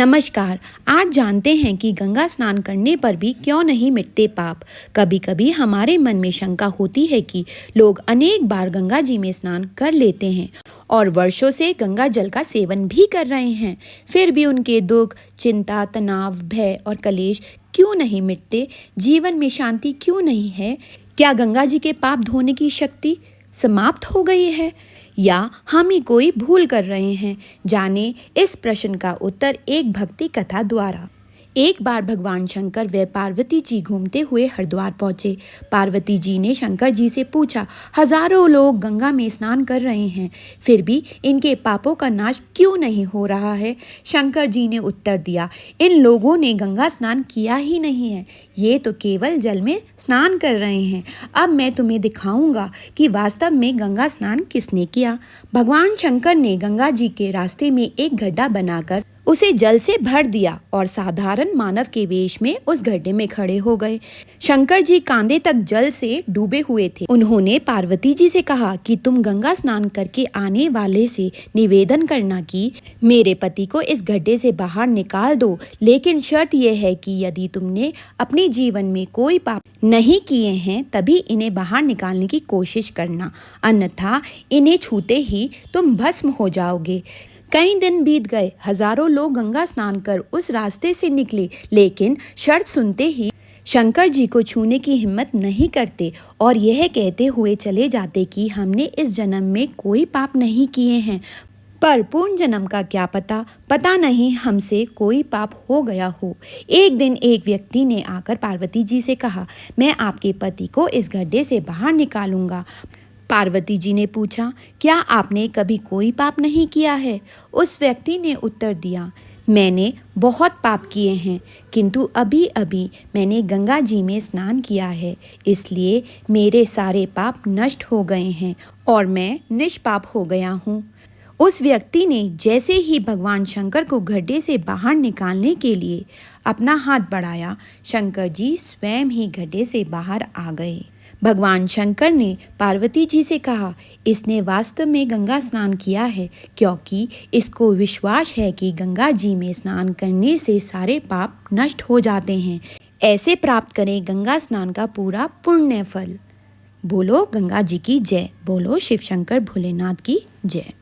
नमस्कार। आज जानते हैं कि गंगा स्नान करने पर भी क्यों नहीं मिटते पाप। कभी कभी हमारे मन में शंका होती है कि लोग अनेक बार गंगा जी में स्नान कर लेते हैं और वर्षों से गंगा जल का सेवन भी कर रहे हैं, फिर भी उनके दुख, चिंता, तनाव, भय और कलेश क्यों नहीं मिटते? जीवन में शांति क्यों नहीं है? क्या गंगा जी के पाप धोने की शक्ति समाप्त हो गई है या हम ही कोई भूल कर रहे हैं? जाने इस प्रश्न का उत्तर एक भक्ति कथा द्वारा। एक बार भगवान शंकर व पार्वती जी घूमते हुए हरिद्वार पहुंचे। पार्वती जी ने शंकर जी से पूछा, हजारों लोग गंगा में स्नान कर रहे हैं, फिर भी इनके पापों का नाश क्यों नहीं हो रहा है? शंकर जी ने उत्तर दिया, इन लोगों ने गंगा स्नान किया ही नहीं है, ये तो केवल जल में स्नान कर रहे हैं। अब मैं तुम्हें दिखाऊंगा कि वास्तव में गंगा स्नान किसने किया। भगवान शंकर ने गंगा जी के रास्ते में एक गड्ढा बनाकर उसे जल से भर दिया और साधारण मानव के वेश में उस गड्ढे में खड़े हो गए। शंकर जी कांधे तक जल से डूबे हुए थे। उन्होंने पार्वती जी से कहा कि तुम गंगा स्नान करके आने वाले से निवेदन करना कि मेरे पति को इस गड्ढे से बाहर निकाल दो, लेकिन शर्त यह है कि यदि तुमने अपने जीवन में कोई पाप नहीं किए हैं तभी इन्हें बाहर निकालने की कोशिश करना, अन्यथा इन्हें छूते ही तुम भस्म हो जाओगे। कई दिन बीत गए, हजारों लोग गंगा स्नान कर उस रास्ते से निकले, लेकिन शर्त सुनते ही शंकर जी को छूने की हिम्मत नहीं करते और यह कहते हुए चले जाते कि हमने इस जन्म में कोई पाप नहीं किए हैं, पर पूर्ण जन्म का क्या पता नहीं हमसे कोई पाप हो गया हो। एक दिन एक व्यक्ति ने आकर पार्वती जी से कहा, मैं आपके पति को इस गड्ढे से बाहर निकालूंगा। पार्वती जी ने पूछा, क्या आपने कभी कोई पाप नहीं किया है? उस व्यक्ति ने उत्तर दिया, मैंने बहुत पाप किए हैं, किंतु अभी अभी मैंने गंगा जी में स्नान किया है, इसलिए मेरे सारे पाप नष्ट हो गए हैं और मैं निष्पाप हो गया हूँ। उस व्यक्ति ने जैसे ही भगवान शंकर को गड्ढे से बाहर निकालने के लिए अपना हाथ बढ़ाया, शंकर जी स्वयं ही गड्ढे से बाहर आ गए। भगवान शंकर ने पार्वती जी से कहा, इसने वास्तव में गंगा स्नान किया है, क्योंकि इसको विश्वास है कि गंगा जी में स्नान करने से सारे पाप नष्ट हो जाते हैं। ऐसे प्राप्त करें गंगा स्नान का पूरा पुण्य फल। बोलो गंगा जी की जय। बोलो शिव शंकर भोलेनाथ की जय।